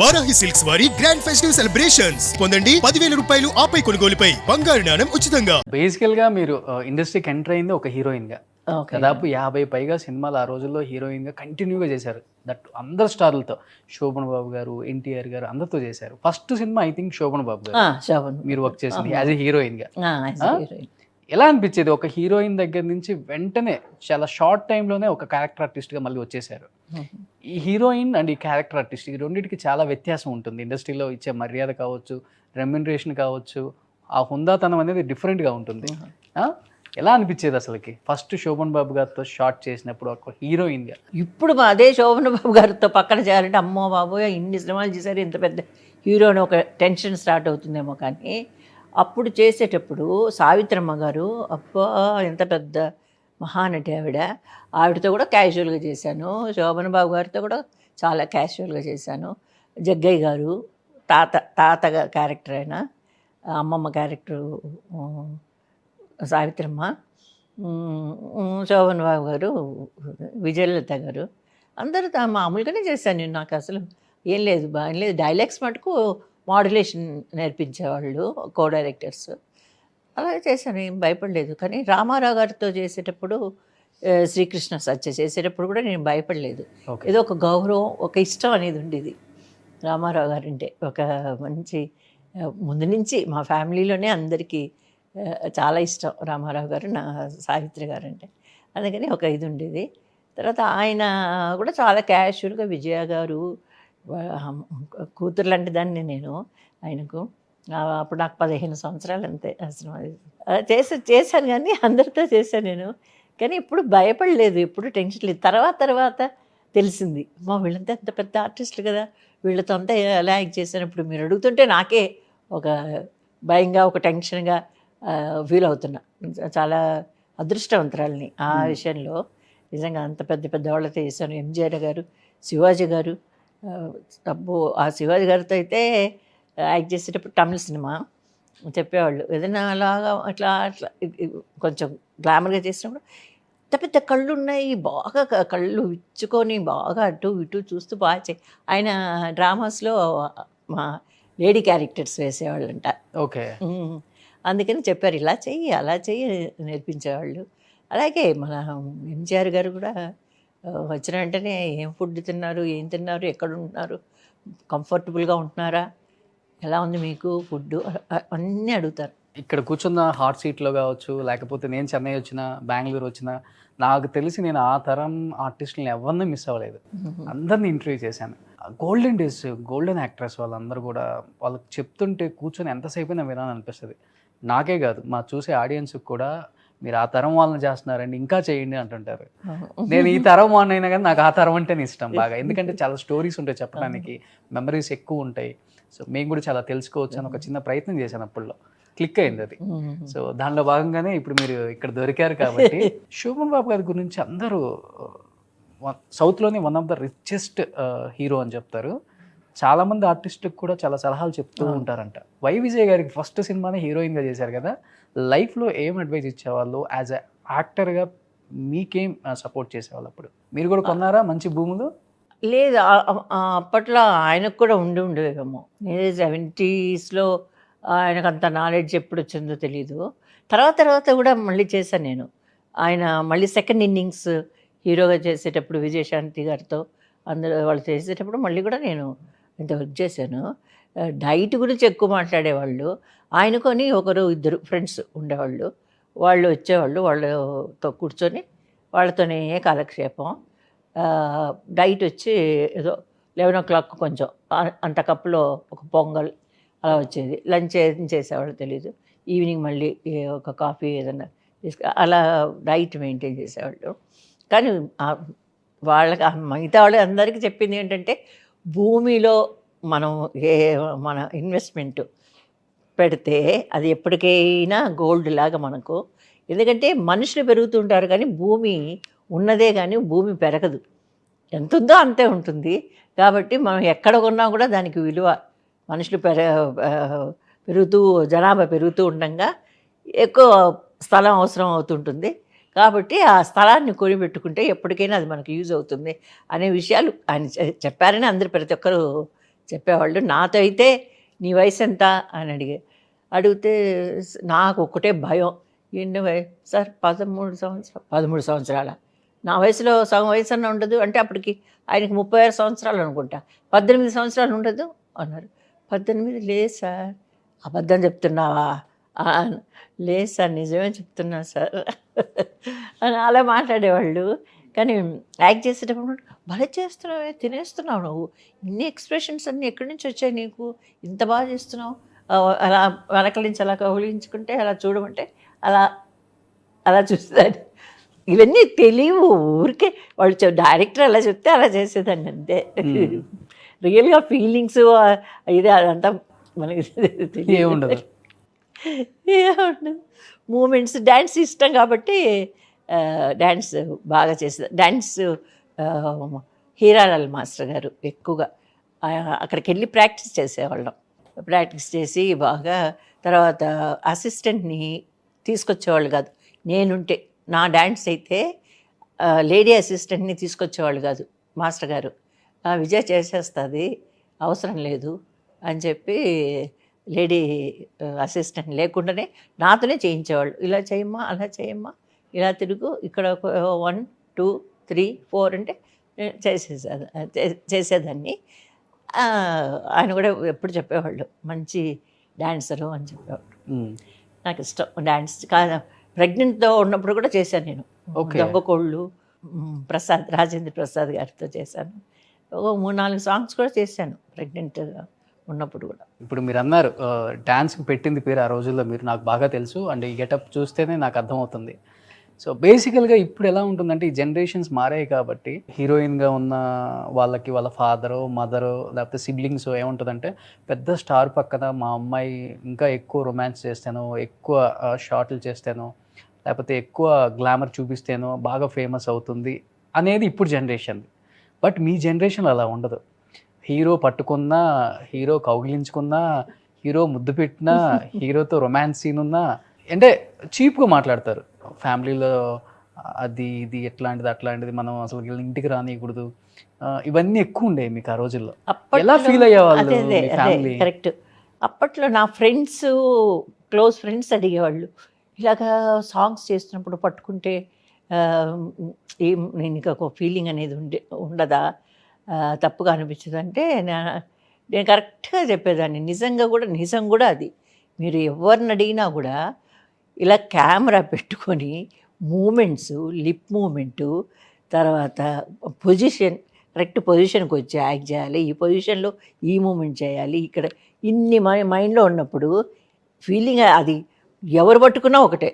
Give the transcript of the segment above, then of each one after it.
Varahi silks వారి grand festive celebrations పొందండి 10,000 రూపాయలు ఆపై కొనుగోలుపై బంగారు నాణెం ఉచితంగా. బేసికల్ గా మీరు ఇండస్ట్రీకి ఎంటర్ అయింది ఒక హీరోయిన్ గా. దాదాపు 50 పైగా సినిమాలు ఆ రోజుల్లో హీరోయిన్ గా కంటిన్యూగా చేశారు. దట్ అందరు స్టార్లతో, శోభన్ బాబు గారు, ఎన్టీఆర్ గారు అందరితో చేశారు. First cinema I think Shobhan Babu గారు మీరు వర్క్ చేసింది యాజ్ ఎ హీరోయిన్ గా. ఎలా అనిపించేది ఒక హీరోయిన్ దగ్గర నుంచి వెంటనే చాలా షార్ట్ టైంలోనే ఒక క్యారెక్టర్ ఆర్టిస్ట్గా మళ్ళీ వచ్చేసారు? ఈ హీరోయిన్ అండ్ ఈ క్యారెక్టర్ ఆర్టిస్ట్ ఈ రెండింటికి చాలా వ్యత్యాసం ఉంటుంది. ఇండస్ట్రీలో ఇచ్చే మర్యాద కావచ్చు, రెమ్యునరేషన్ కావచ్చు, ఆ హుందాతనం అనేది డిఫరెంట్గా ఉంటుంది. ఎలా అనిపించేది అసలుకి ఫస్ట్ శోభన్ బాబు గారితో షార్ట్ చేసినప్పుడు ఒక హీరోయిన్గా? ఇప్పుడు అదే శోభన్ బాబు గారితో పక్కన చేయాలంటే అమ్మో బాబోయ్ ఇన్ని సినిమాలు చేశారు, ఇంత పెద్ద హీరో అని ఒక టెన్షన్ స్టార్ట్ అవుతుందేమో. కానీ అప్పుడు చేసేటప్పుడు సావిత్రమ్మ గారు అబ్బా ఎంత పెద్ద మహానటి ఆవిడతో కూడా క్యాజువల్గా చేశాను. శోభన్ బాబు గారితో కూడా చాలా క్యాజువల్గా చేశాను. జగ్గయ్య గారు తాత క్యారెక్టర్ అయినా, అమ్మమ్మ క్యారెక్టరు సావిత్రమ్మ, శోభన్ బాబు గారు, విజయలలిత గారు అందరూ మామూలుగానే చేశాను నేను. నాకు అసలు ఏం లేదు డైలాగ్స్ మటుకు మాడ్యులేషన్ నేర్పించేవాళ్ళు కో డైరెక్టర్స్. అలాగే చేశాను, ఏం భయపడలేదు. కానీ రామారావు గారితో చేసేటప్పుడు, శ్రీకృష్ణ సత్య చేసేటప్పుడు కూడా నేను భయపడలేదు. ఏదో ఒక గౌరవం, ఒక ఇష్టం అనేది ఉండేది రామారావు గారు అంటే. ఒక మంచి ముందు నుంచి మా ఫ్యామిలీలోనే అందరికీ చాలా ఇష్టం రామారావు గారు, నా సావిత్రి గారు అంటే. అందుకని ఒక ఇది ఉండేది. తర్వాత ఆయన కూడా చాలా క్యాషువల్గా, విజయ గారు కూతురు లాంటి దాన్ని నేను ఆయనకు. అప్పుడు నాకు 15 సంవత్సరాలు అంతే. అసలు చేశాను కానీ అందరితో చేశాను నేను. కానీ ఇప్పుడు భయపడలేదు, ఎప్పుడు టెన్షన్ లేదు. తర్వాత తెలిసింది మా వీళ్ళంతా ఎంత పెద్ద ఆర్టిస్టులు కదా, వీళ్ళతో అంతా ఎలా యాక్ట్ చేశాను. మీరు అడుగుతుంటే నాకే ఒక భయంగా, ఒక టెన్షన్గా ఫీల్ అవుతున్నా. చాలా అదృష్టవంతురాలని ఆ విషయంలో. నిజంగా అంత పెద్ద వాళ్ళతో చేశాను. ఎంజీఆర్ గారు, శివాజీ గారు. అబ్బో ఆ శివాజీ గారితో అయితే యాక్ట్ చేసేటప్పుడు తమిళ సినిమా చెప్పేవాళ్ళు, ఏదైనా అలాగా అట్లా కొంచెం గ్లామర్గా చేసినప్పుడు పెద్ద కళ్ళు ఉన్నాయి, బాగా కళ్ళు విచ్చుకొని బాగా అటు ఇటు చూస్తూ బాగా ఆయన డ్రామాస్లో మా లేడీ క్యారెక్టర్స్ వేసేవాళ్ళంట. ఓకే. అందుకని చెప్పారు ఇలా చెయ్యి అలా చెయ్యి నేర్పించేవాళ్ళు. అలాగే మన ఎంజీఆర్ గారు కూడా వచ్చిన వెంటనే ఏం ఫుడ్ తిన్నారు, ఏం తిన్నారు, ఎక్కడ ఉంటున్నారు, కంఫర్టబుల్గా ఉంటున్నారా, ఎలా ఉంది మీకు ఫుడ్, అన్నీ అడుగుతారు. ఇక్కడ కూర్చున్న హాట్ సీట్లో కావచ్చు, లేకపోతే నేను చెన్నై వచ్చినా, బెంగళూరు వచ్చినా, నాకు తెలిసి నేను ఆ తరం ఆర్టిస్టులను ఎవరిని మిస్ అవ్వలేదు. అందరినీ ఇంటర్వ్యూ చేశాను. గోల్డెన్ డేస్, గోల్డెన్ యాక్ట్రెస్ వాళ్ళందరూ కూడా వాళ్ళకి చెప్తుంటే కూర్చొని ఎంతసేపు అయినా వినాలని అనిపిస్తుంది. నాకే కాదు, మా చూసే ఆడియన్స్కి కూడా మీరు ఆ తరం వాళ్ళని చేస్తున్నారండి, ఇంకా చేయండి అంటుంటారు. నేను ఈ తరం వాళ్ళని అయినా కానీ నాకు ఆ తరం అంటేనే ఇష్టం బాగా. ఎందుకంటే చాలా స్టోరీస్ ఉంటాయి చెప్పడానికి, మెమరీస్ ఎక్కువ ఉంటాయి. సో మేము కూడా చాలా తెలుసుకోవచ్చు అని ఒక చిన్న ప్రయత్నం చేశాను. అప్పుడులో క్లిక్ అయింది అది. సో దానిలో భాగంగానే ఇప్పుడు మీరు ఇక్కడ దొరికారు కాబట్టి. శోభన్ బాబు గారి గురించి అందరూ సౌత్లోనే one of the richest hero అని చెప్తారు. చాలామంది ఆర్టిస్టులకు కూడా చాలా సలహాలు చెప్తూ ఉంటారంట. వై విజయ్ గారికి ఫస్ట్ సినిమానే హీరోయిన్గా చేశారు కదా, లైఫ్లో ఏం అడ్వైజ్ ఇచ్చేవాళ్ళు? యాజ్ ఎ యాక్టర్గా మీకేం సపోర్ట్ చేసేవాళ్ళు? అప్పుడు మీరు కూడా కొన్నారా మంచి భూములు? లేదు, అప్పట్లో ఆయనకు కూడా ఉండేవేమో. నేను 70s ఆయనకు అంత నాలెడ్జ్ ఎప్పుడు వచ్చిందో తెలీదు. తర్వాత కూడా మళ్ళీ చేశాను నేను. ఆయన మళ్ళీ సెకండ్ ఇన్నింగ్స్ హీరోగా చేసేటప్పుడు విజయశాంతి గారితో అందరూ వాళ్ళు చేసేటప్పుడు మళ్ళీ కూడా నేను ఇంత వర్క్ చేశాను. డైట్ గురించి ఎక్కువ మాట్లాడేవాళ్ళు. ఆయనకొని ఇద్దరు ఫ్రెండ్స్ ఉండేవాళ్ళు. వాళ్ళు వచ్చేవాళ్ళు, వాళ్ళతో కూర్చొని వాళ్ళతోనే కాలక్షేపం. డైట్ వచ్చి ఏదో 11 o'clock కొంచెం అంత కప్పులో ఒక పొంగల్ అలా వచ్చేది. లంచ్ ఏం చేసేవాళ్ళు తెలీదు. ఈవినింగ్ మళ్ళీ ఒక కాఫీ ఏదన్నా అలా డైట్ మెయింటైన్ చేసేవాళ్ళు. కానీ వాళ్ళకి మిగతా వాళ్ళు అందరికీ చెప్పింది ఏంటంటే, భూమిలో మనం మన ఇన్వెస్ట్మెంట్ పెడితే అది ఎప్పటికైనా గోల్డ్ లాగా మనకు. ఎందుకంటే మనుషులు పెరుగుతుంటారు కానీ భూమి ఉన్నదే కానీ భూమి పెరగదు. ఎంత ఉందో అంతే ఉంటుంది. కాబట్టి మనం ఎక్కడ కొన్నా కూడా దానికి విలువ. మనుషులు పెరుగుతూ, జనాభా పెరుగుతూ ఉండగా ఎక్కువ స్థలం అవసరం అవుతుంటుంది. కాబట్టి ఆ స్థలాన్ని కొనిపెట్టుకుంటే ఎప్పటికైనా అది మనకు యూజ్ అవుతుంది అనే విషయాలు ఆయన చెప్పారని అందరూ ప్రతి ఒక్కరూ చెప్పేవాళ్ళు. నాతో అయితే నీ వయసు ఎంత అని అడిగితే నాకు ఒకటే భయం. ఎన్ని సార్ 13 సంవత్సరాల, నా వయసులో సగం వయసు అన్న ఉండదు అంటే అప్పటికి ఆయనకి 36 సంవత్సరాలు అనుకుంటా. 18 సంవత్సరాలు ఉండదు అన్నారు. 18 లేదు సార్. అబద్ధం చెప్తున్నావా? లేదు సార్, నిజమే చెప్తున్నా సార్ అని అలా మాట్లాడేవాళ్ళు. కానీ యాక్ట్ చేసేటప్పుడు భలే చేస్తున్నావే, తినేస్తున్నావు నువ్వు, ఇన్ని ఎక్స్ప్రెషన్స్ అన్నీ ఎక్కడి నుంచి వచ్చాయి నీకు, ఇంత బాగా చేస్తున్నావు, అలా వెనకల నుంచి అలా కౌలించుకుంటే అలా చూడమంటే అలా అలా చూసేదాన్ని. ఇవన్నీ తెలియవు, ఊరికే వాళ్ళు డైరెక్టర్ అలా చెప్తే అలా చేసేదాన్ని అంతే. రియల్గా ఫీలింగ్స్ ఇది అదంతా మనకి ఏముండదు. ఏముండదు. మూమెంట్స్, డ్యాన్స్ ఇష్టం కాబట్టి డ్యాన్స్ బాగా చేసేది. డ్యాన్స్ హీరాలాల్ మాస్టర్ గారు ఎక్కువగా అక్కడికి వెళ్ళి ప్రాక్టీస్ చేసేవాళ్ళం. ప్రాక్టీస్ చేసి బాగా తర్వాత అసిస్టెంట్ని తీసుకొచ్చేవాళ్ళు కాదు. నేనుంటే నా డ్యాన్స్ అయితే లేడీ అసిస్టెంట్ని తీసుకొచ్చేవాళ్ళు కాదు మాస్టర్ గారు. విజయ్ చేసేస్తుంది, అవసరం లేదు అని చెప్పి లేడీ అసిస్టెంట్ లేకుండానే నాతోనే చేయించేవాళ్ళు. ఇలా చేయమ్మా, అలా చేయమ్మా, ఇలా తిరుగు, ఇక్కడ 1 2 3 4 అంటే చేసేదాన్ని. ఆయన కూడా ఎప్పుడు చెప్పేవాళ్ళు మంచి డాన్సరు అని చెప్పేవాళ్ళు. నాకు ఇష్టం డాన్స్. ప్రెగ్నెంట్తో ఉన్నప్పుడు కూడా చేశాను నేను. దొంగకోళ్ళు రాజేంద్ర ప్రసాద్ గారితో చేశాను. 3-4 సాంగ్స్ కూడా చేశాను ప్రెగ్నెంట్గా ఉన్నప్పుడు కూడా. ఇప్పుడు మీరు అన్నారు డాన్స్కి పెట్టింది పేరు ఆ రోజుల్లో, మీరు నాకు బాగా తెలుసు అండ్ ఈ గెటప్ చూస్తేనే నాకు అర్థమవుతుంది. సో బేసికల్గా ఇప్పుడు ఎలా ఉంటుందంటే ఈ జనరేషన్స్ మారాయి కాబట్టి హీరోయిన్గా ఉన్న వాళ్ళకి వాళ్ళ ఫాదరో మదరో లేకపోతే సిబ్లింగ్స్ ఏముంటుందంటే పెద్ద స్టార్ పక్కన మా అమ్మాయి ఇంకా ఎక్కువ రొమాన్స్ చేస్తాను, ఎక్కువ షార్ట్లు చేస్తాను, లేకపోతే ఎక్కువ గ్లామర్ చూపిస్తేనో బాగా ఫేమస్ అవుతుంది అనేది ఇప్పుడు జనరేషన్. బట్ మీ జనరేషన్ అలా ఉండదు. హీరో పట్టుకున్నా, హీరో కౌగిలించుకున్నా, హీరో ముద్దు పెట్టినా, హీరోతో రొమాన్స్ సీన్ ఉన్నా అంటే చీప్గా మాట్లాడతారు. ఫ్యామిలీలో అది ఇది ఎట్లాంటిది అట్లాంటిది మనం అసలు ఇంటికి రానియకూడదు, ఇవన్నీ ఎక్కువ ఉండేవి మీకు ఆ రోజుల్లో. ఎలా ఫీల్ అయ్యేవాళ్ళు ఫ్యామిలీ? కరెక్ట్. అప్పట్లో నా ఫ్రెండ్స్, క్లోజ్ ఫ్రెండ్స్ అడిగేవాళ్ళు, ఇలాగా సాంగ్స్ చేస్తున్నప్పుడు పట్టుకుంటే నేను ఇంకా ఒక ఫీలింగ్ అనేది ఉండదా, తప్పుగా అనిపించదు అంటే నేను కరెక్ట్గా చెప్పేదాన్ని. నిజం కూడా అది. మీరు ఎవరిని అడిగినా కూడా ఇలా కెమెరా పెట్టుకొని మూమెంట్స్, లిప్ మూమెంటు, తర్వాత పొజిషన్, కరెక్ట్ పొజిషన్కి వచ్చి యాక్ట్ చేయాలి, ఈ పొజిషన్లో ఈ మూమెంట్ చేయాలి, ఇక్కడ ఇన్ని మైండ్లో ఉన్నప్పుడు ఫీలింగ్ అది ఎవరు పట్టుకున్నా ఒకటే.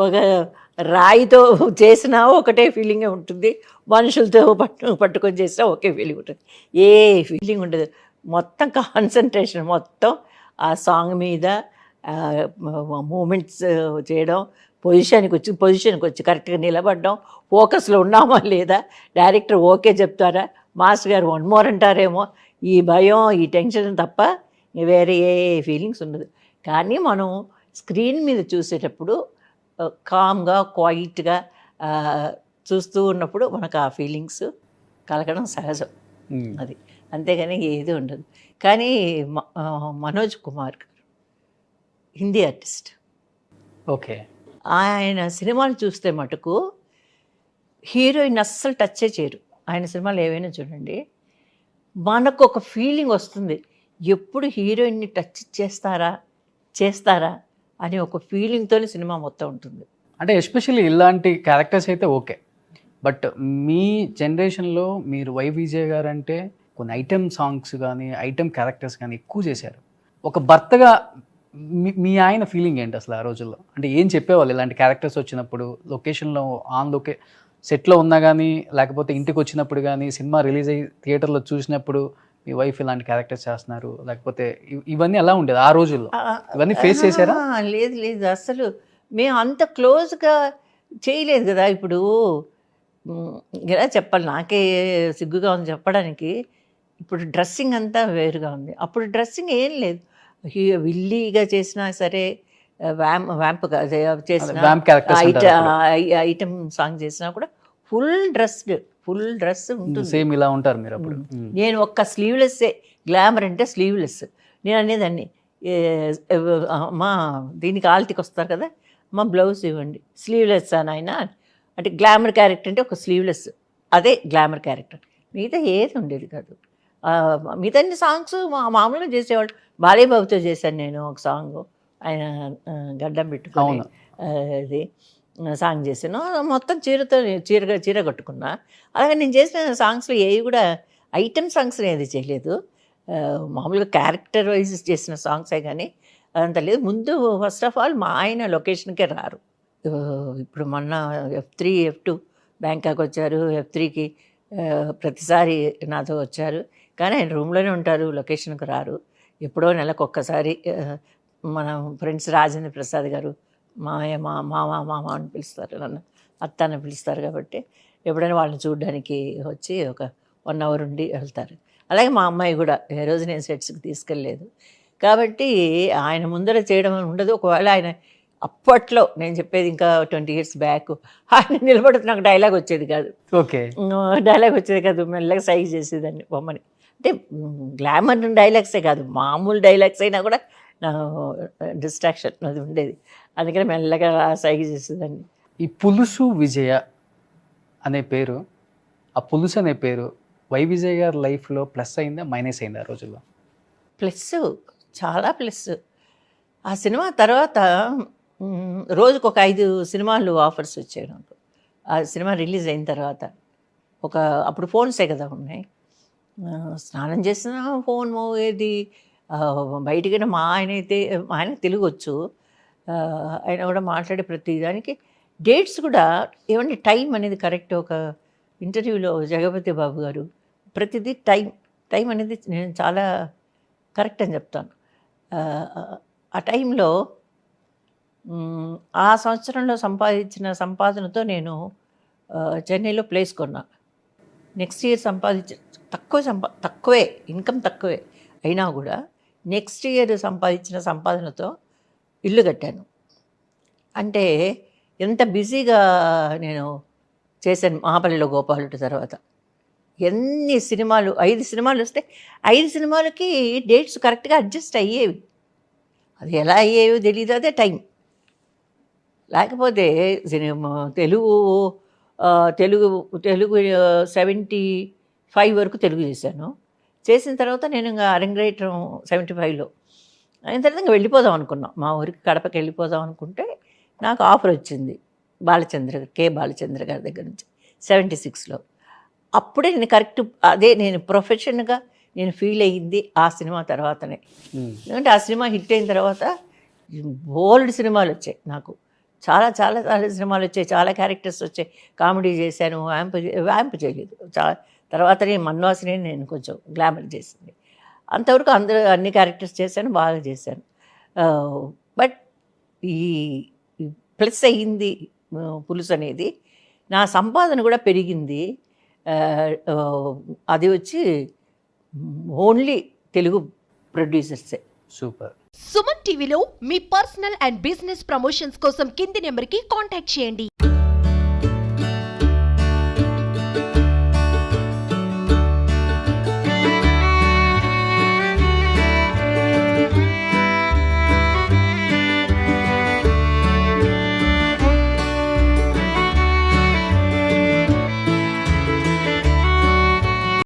ఒక రాయితో చేసినా ఒకటే ఫీలింగే ఉంటుంది, మనుషులతో పట్టుకొని చేసినా ఒకే ఫీలింగ్ ఉంటుంది. ఏ ఫీలింగ్ ఉండదు. మొత్తం కాన్సన్ట్రేషన్ మొత్తం ఆ సాంగ్ మీద, మూమెంట్స్ చేయడం, పొజిషన్కి వచ్చి కరెక్ట్గా నిలబడడం, ఫోకస్లో ఉన్నామా లేదా, డైరెక్టర్ ఓకే చెప్తారా, మాస్టర్ గారు 1 more అంటారేమో, ఈ భయం, ఈ టెన్షన్ తప్ప వేరే ఏ ఫీలింగ్స్ ఉండదు. కానీ మనం స్క్రీన్ మీద చూసేటప్పుడు కామ్గా, క్వైట్గా చూస్తూ ఉన్నప్పుడు మనకు ఆ ఫీలింగ్స్ కలగడం సహజం. అది అంతేగాని ఏది ఉండదు. కానీ మనోజ్ కుమార్ గారు హిందీ ఆర్టిస్ట్. ఓకే. ఆయన సినిమాలు చూస్తే మటుకు హీరోయిన్ అస్సలు టచ్చే చేయరు. ఆయన సినిమాలు ఏవైనా చూడండి, మనకు ఒక ఫీలింగ్ వస్తుంది, ఎప్పుడు హీరోయిన్ని టచ్ చేస్తారా అని ఒక ఫీలింగ్తోనే సినిమా మొత్తం ఉంటుంది. అంటే ఎస్పెషల్లీ ఇలాంటి క్యారెక్టర్స్ అయితే ఓకే. బట్ మీ జనరేషన్లో మీరు వై విజయ్ గారు అంటే కొన్ని ఐటెం సాంగ్స్ కానీ ఐటెం క్యారెక్టర్స్ కానీ ఎక్కువ చేశారు. ఒక భర్తగా మీ ఆయన ఫీలింగ్ ఏంటి అసలు ఆ రోజుల్లో? అంటే ఏం చెప్పేవాళ్ళు ఇలాంటి క్యారెక్టర్స్ వచ్చినప్పుడు, లొకేషన్లో సెట్లో ఉన్నా కానీ, లేకపోతే ఇంటికి వచ్చినప్పుడు కానీ, సినిమా రిలీజ్ అయ్యి థియేటర్లో చూసినప్పుడు మీ వైఫ్ ఇలాంటి క్యారెక్టర్స్ చేస్తున్నారు, లేకపోతే ఇవన్నీ ఎలా ఉండేది ఆ రోజుల్లో? ఇవన్నీ ఫేస్ చేశారా? లేదు అసలు మేము అంత క్లోజ్గా చేయలేదు కదా. ఇప్పుడు ఎలా చెప్పాలి, నాకే సిగ్గుగా ఉంది చెప్పడానికి. ఇప్పుడు డ్రెస్సింగ్ అంతా వేరుగా ఉంది. అప్పుడు డ్రెస్సింగ్ ఏం లేదు, విల్లీగా చేసినా సరే, వ్యాంప్ చేసిన ఐటమ్ సాంగ్ చేసినా కూడా ఫుల్ డ్రెస్ ఉంటుంది. సేమ్ ఇలా ఉంటారు మీరు అప్పుడు. నేను ఒక్క స్లీవ్లెస్సే గ్లామర్ అంటే స్లీవ్లెస్. నేను అనేదాన్ని, అమ్మా దీనికి ఆల్తికి వస్తారు కదా, అమ్మ బ్లౌజ్ ఇవ్వండి, స్లీవ్లెస్ నాయన అంటే గ్లామర్ క్యారెక్టర్ అంటే ఒక స్లీవ్లెస్, అదే గ్లామర్ క్యారెక్టర్. మిగతా ఏది ఉండేది కాదు. మిగతా అన్ని సాంగ్స్ మామూలుగా చేసేవాళ్ళు. బాలేబాబుతో చేశాను నేను ఒక సాంగ్, ఆయన గడ్డం పెట్టుకొని ఇది సాంగ్ చేశాను. మొత్తం చీర కట్టుకున్నా. అలాగే నేను చేసిన సాంగ్స్లో ఏవి కూడా ఐటమ్ సాంగ్స్ ఏది చేయలేదు. మామూలుగా క్యారెక్టర్ వైజ్ చేసిన సాంగ్సే కానీ అదంతా లేదు. ముందు ఫస్ట్ ఆఫ్ ఆల్ మా ఆయన లొకేషన్కే రారు. ఇప్పుడు మొన్న F3 F2 బ్యాంకాక్ వచ్చారు, F3కి ప్రతిసారి నాతో వచ్చారు. కానీ ఆయన రూమ్లోనే ఉంటారు, లొకేషన్కి రారు. ఎప్పుడో నెలకు ఒక్కసారి మన ఫ్రెండ్స్ రాజేంద్ర ప్రసాద్ గారు మామయ్య మామ అని పిలుస్తారు, నన్ను అత్త అని పిలుస్తారు. కాబట్టి ఎప్పుడైనా వాళ్ళని చూడడానికి వచ్చి ఒక 1 hour ఉండి వెళ్తారు. అలాగే మా అమ్మాయి కూడా ఏ రోజు నేను సెట్స్కి తీసుకెళ్ళలేదు. కాబట్టి ఆయన ముందర చేయడం ఉండదు. ఒకవేళ ఆయన అప్పట్లో నేను చెప్పేది ఇంకా 20 years బ్యాక్ ఆయన నిలబడితే నాకు డైలాగ్ వచ్చేది కాదు. ఓకే, డైలాగ్ వచ్చేది కాదు, మెల్లగా సైజ్ చేసేదాన్ని బొమ్మని. అంటే గ్లామర్ డైలాగ్సే కాదు, మామూలు డైలాగ్స్ అయినా కూడా నా డిస్ట్రాక్షన్ అది ఉండేది. అందుకని మెల్లగా సైజ్ చేసేదాన్ని. ఈ పులుసు విజయ అనే పేరు, ఆ పులుసు అనే పేరు వై విజయ్ గారి లైఫ్లో ప్లస్ అయిందా మైనస్ అయిందా ఆ రోజుల్లో? ప్లస్, చాలా ప్లస్. ఆ సినిమా తర్వాత రోజుకు ఒక 5 సినిమాలు ఆఫర్స్ వచ్చాయి నాకు. ఆ సినిమా రిలీజ్ అయిన తర్వాత అప్పుడు ఫోన్సే కదా ఉన్నాయి. స్నానం చేసిన ఫోన్ మోగేది. బయటికైనా మా ఆయన తెలుగు వచ్చు, ఆయన కూడా మాట్లాడే ప్రతి దానికి డేట్స్ కూడా ఏమంటే టైం అనేది కరెక్ట్. ఒక ఇంటర్వ్యూలో జగపతి బాబు గారు ప్రతిదీ టైం అనేది నేను చాలా కరెక్ట్ అని చెప్తాను. ఆ టైంలో ఆ సంవత్సరంలో సంపాదించిన సంపాదనతో నేను చెన్నైలో ప్లేస్ కొన్నా. నెక్స్ట్ ఇయర్ తక్కువే ఇన్కమ్ తక్కువే అయినా కూడా నెక్స్ట్ ఇయర్ సంపాదించిన సంపాదనతో ఇల్లు కట్టాను. అంటే ఎంత బిజీగా నేను చేశాను. మహాబలిలో గోపాలుడి తర్వాత ఎన్ని సినిమాలు, 5 సినిమాలు వస్తే 5 సినిమాలకి డేట్స్ కరెక్ట్గా అడ్జస్ట్ అయ్యేవి. అది ఎలా అయ్యేవో తెలియదు, అదే టైం. లేకపోతే తెలుగు 75 వరకు తెలుగు చేశాను. చేసిన తర్వాత నేను ఇంకా అరంగేట్రం 75లో అయిన తర్వాత ఇంకా వెళ్ళిపోదాం అనుకున్నాం. మా ఊరికి కడపకి వెళ్ళిపోదాం అనుకుంటే నాకు ఆఫర్ వచ్చింది కె బాలచంద్ర గారి దగ్గర నుంచి 76లో. అప్పుడే నేను కరెక్ట్ అదే నేను ప్రొఫెషన్గా నేను ఫీల్ అయ్యింది ఆ సినిమా తర్వాతనే. ఎందుకంటే ఆ సినిమా హిట్ అయిన తర్వాత బోల్డ్ సినిమాలు వచ్చాయి నాకు, చాలా చాలా చాలా సినిమాలు వచ్చాయి, చాలా క్యారెక్టర్స్ వచ్చాయి. కామెడీ చేశాను, వ్యాంప్ చేయలేదు. తర్వాతనే మన్వాసిని నేను కొంచెం గ్లామర్ చేసింది. అంతవరకు అన్ని క్యారెక్టర్స్ చేశాను, బాగా చేశాను. బట్ ఈ ప్లస్ అయ్యింది పులుసు అనేది. నా సంపాదన కూడా పెరిగింది. అది వచ్చి ఓన్లీ తెలుగు ప్రొడ్యూసర్సే. సూపర్. సుమన్ టీవీలో మీ పర్సనల్ అండ్ బిజినెస్ ప్రమోషన్స్ కోసం కింది నెంబర్కి కాంటాక్ట్ చేయండి.